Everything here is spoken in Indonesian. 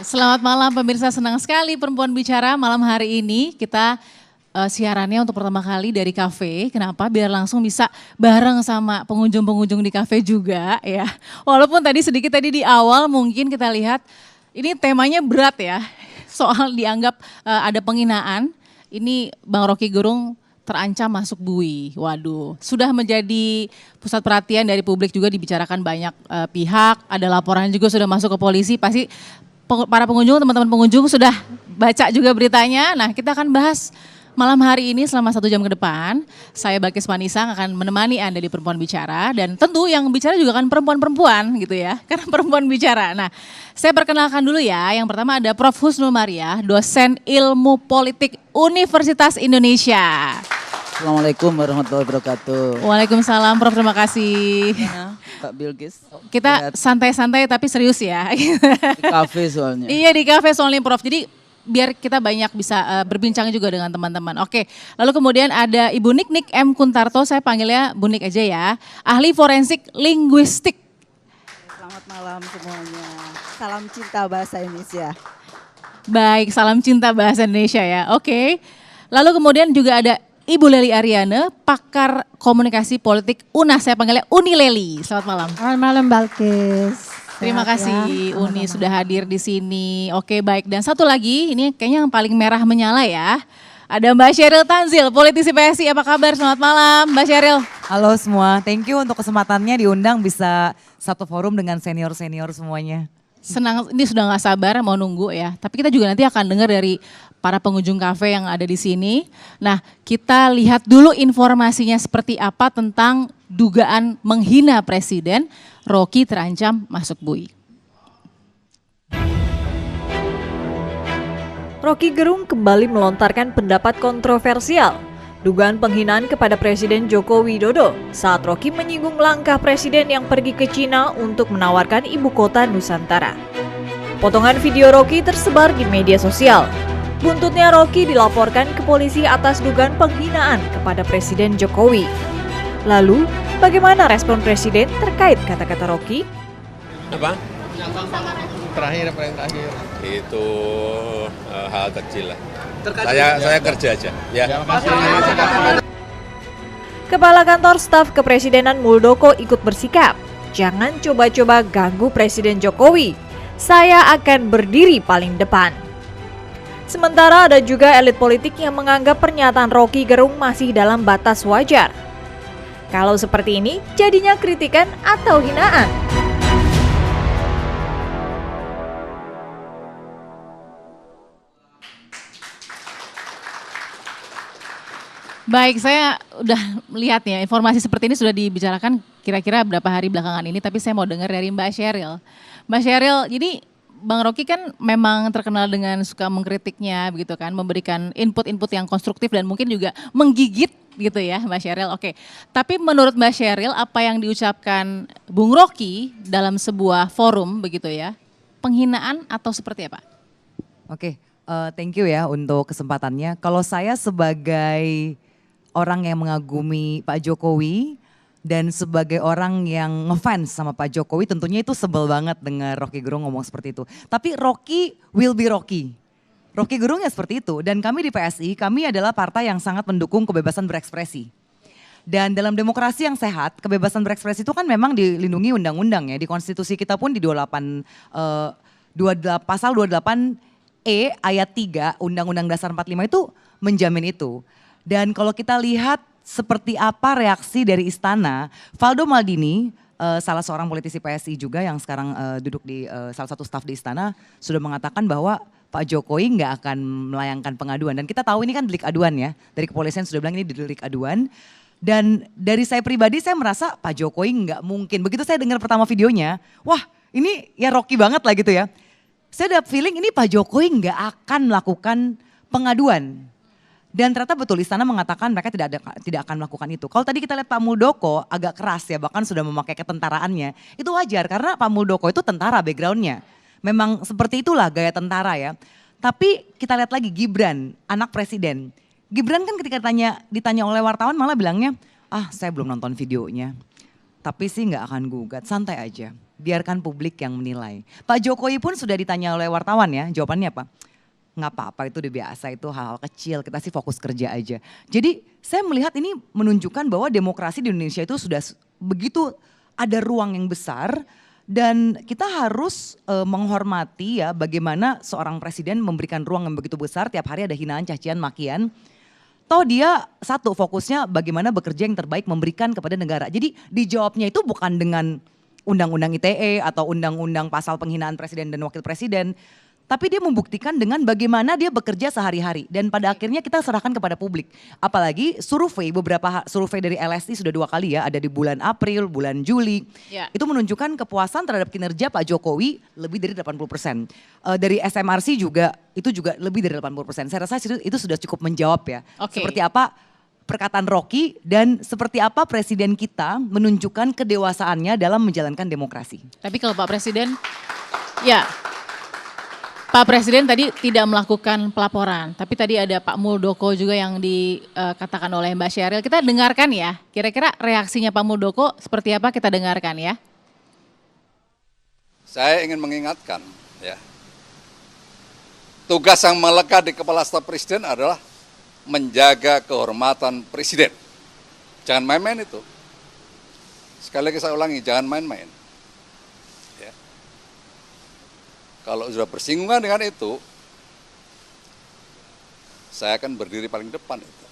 Selamat malam pemirsa, senang sekali Perempuan Bicara malam hari ini kita siarannya untuk pertama kali dari kafe. Kenapa? Biar langsung bisa bareng sama pengunjung-pengunjung di kafe juga ya. Walaupun tadi sedikit di awal mungkin kita lihat ini temanya berat ya. Soal dianggap ada penghinaan. Ini Bang Rocky Gerung terancam masuk bui. Waduh, sudah menjadi pusat perhatian dari publik juga dibicarakan banyak pihak. Ada laporan juga sudah masuk ke polisi. Pasti para pengunjung, teman-teman pengunjung sudah baca juga beritanya. Nah, kita akan bahas malam hari ini selama 1 jam ke depan. Saya Balkis Manisang akan menemani Anda di Perempuan Bicara. Dan tentu yang bicara juga kan perempuan-perempuan gitu ya. Karena perempuan bicara. Nah, saya perkenalkan dulu ya. Yang pertama ada Prof. Husnul Maria, dosen ilmu politik Universitas Indonesia. Assalamualaikum warahmatullahi wabarakatuh. Waalaikumsalam Prof, terima kasih. Kak Bilkis. Kita santai-santai tapi serius ya. Di kafe soalnya. Iya di kafe soalnya Prof. Jadi biar kita banyak bisa berbincang juga dengan teman-teman. Oke, lalu kemudian ada Ibu Nik M. Kuntarto, saya panggilnya Bu Nik aja ya. Ahli forensik linguistik. Selamat malam semuanya. Salam cinta bahasa Indonesia. Baik, salam cinta bahasa Indonesia ya. Oke. Lalu kemudian juga ada Ibu Leli Ariane, pakar komunikasi politik UNAS, saya panggilnya Uni Leli. Selamat malam. Selamat malam Balkis. Terima kasih Uni sudah hadir di sini. Oke baik, dan satu lagi ini kayaknya yang paling merah menyala ya. Ada Mbak Sheryl Tanzil, politisi PSI, apa kabar? Selamat malam Mbak Sheryl. Halo semua, thank you untuk kesempatannya diundang bisa satu forum dengan senior-senior semuanya. Senang, ini sudah gak sabar mau nunggu ya. Tapi kita juga nanti akan dengar dari para pengunjung kafe yang ada di sini. Nah, kita lihat dulu informasinya seperti apa tentang dugaan menghina presiden. Rocky terancam masuk bui. Rocky Gerung kembali melontarkan pendapat kontroversial. Dugaan penghinaan kepada Presiden Joko Widodo saat Rocky menyinggung langkah Presiden yang pergi ke Cina untuk menawarkan ibu kota Nusantara. Potongan video Rocky tersebar di media sosial. Buntutnya Rocky dilaporkan ke polisi atas dugaan penghinaan kepada Presiden Jokowi. Lalu, bagaimana respon Presiden terkait kata-kata Rocky? Apa? Terakhir. Itu hal kecil lah. Saya kerja aja. Ya. Kepala Kantor Staf Kepresidenan Muldoko ikut bersikap. Jangan coba-coba ganggu Presiden Jokowi. Saya akan berdiri paling depan. Sementara ada juga elit politik yang menganggap pernyataan Rocky Gerung masih dalam batas wajar. Kalau seperti ini, jadinya kritikan atau hinaan? Baik, saya udah melihat ya informasi seperti ini sudah dibicarakan kira-kira berapa hari belakangan ini. Tapi saya mau dengar dari Mbak Sheryl. Mbak Sheryl, jadi Bang Rocky kan memang terkenal dengan suka mengkritiknya begitu kan. Memberikan input-input yang konstruktif dan mungkin juga menggigit gitu ya Mbak Sheryl. Oke, tapi menurut Mbak Sheryl apa yang diucapkan Bung Rocky dalam sebuah forum begitu ya, penghinaan atau seperti apa? Oke, thank you ya untuk kesempatannya. Kalau saya sebagai orang yang mengagumi Pak Jokowi dan sebagai orang yang ngefans sama Pak Jokowi tentunya itu sebel banget dengar Rocky Gerung ngomong seperti itu. Tapi Rocky will be Rocky. Rocky Gerung ya seperti itu dan kami di PSI, kami adalah partai yang sangat mendukung kebebasan berekspresi. Dan dalam demokrasi yang sehat, kebebasan berekspresi itu kan memang dilindungi undang-undang ya. Di konstitusi kita pun di pasal 28E ayat 3 Undang-Undang Dasar 45 itu menjamin itu. Dan kalau kita lihat seperti apa reaksi dari istana, Valdo Maldini, salah seorang politisi PSI juga yang sekarang duduk di salah satu staf di istana, sudah mengatakan bahwa Pak Jokowi nggak akan melayangkan pengaduan. Dan kita tahu ini kan delik aduan ya, dari kepolisian sudah bilang ini delik aduan. Dan dari saya pribadi saya merasa Pak Jokowi nggak mungkin. Begitu saya dengar pertama videonya, wah ini ya Rocky banget lah gitu ya. Saya ada feeling ini Pak Jokowi nggak akan melakukan pengaduan. Dan ternyata betul istana mengatakan mereka tidak akan melakukan itu. Kalau tadi kita lihat Pak Muldoko agak keras ya, bahkan sudah memakai ketentaraannya. Itu wajar karena Pak Muldoko itu tentara backgroundnya. Memang seperti itulah gaya tentara ya. Tapi kita lihat lagi Gibran, anak presiden. Gibran kan ketika ditanya oleh wartawan malah bilangnya, saya belum nonton videonya. Tapi sih nggak akan gugat, santai aja. biarkan publik yang menilai. Pak Jokowi pun sudah ditanya oleh wartawan ya, jawabannya apa? Nggak apa-apa, itu udah biasa, itu hal-hal kecil, kita sih fokus kerja aja. Jadi saya melihat ini menunjukkan bahwa demokrasi di Indonesia itu sudah begitu ada ruang yang besar dan kita harus menghormati ya bagaimana seorang presiden memberikan ruang yang begitu besar, tiap hari ada hinaan, cacian, makian. Toh dia satu fokusnya bagaimana bekerja yang terbaik memberikan kepada negara. Jadi dijawabnya itu bukan dengan undang-undang ITE atau undang-undang pasal penghinaan presiden dan wakil presiden. Tapi dia membuktikan dengan bagaimana dia bekerja sehari-hari. Dan pada akhirnya kita serahkan kepada publik. Apalagi survei, beberapa survei dari LSI sudah 2 kali ya. Ada di bulan April, bulan Juli. Ya. Itu menunjukkan kepuasan terhadap kinerja Pak Jokowi lebih dari 80%. Dari SMRC juga, itu juga lebih dari 80%. Saya rasa itu sudah cukup menjawab ya. Oke. Seperti apa perkataan Rocky dan seperti apa presiden kita menunjukkan kedewasaannya dalam menjalankan demokrasi. Tapi kalau Pak Presiden, ya Pak Presiden tadi tidak melakukan pelaporan, tapi tadi ada Pak Muldoko juga yang dikatakan oleh Mbak Sheryl. Kita dengarkan ya, kira-kira reaksinya Pak Muldoko seperti apa, kita dengarkan ya. Saya ingin mengingatkan ya, tugas yang melekat di kepala staf presiden adalah menjaga kehormatan presiden. Jangan main-main itu. Sekali lagi saya ulangi, jangan main-main. Kalau sudah bersinggungan dengan itu, saya akan berdiri paling depan itu.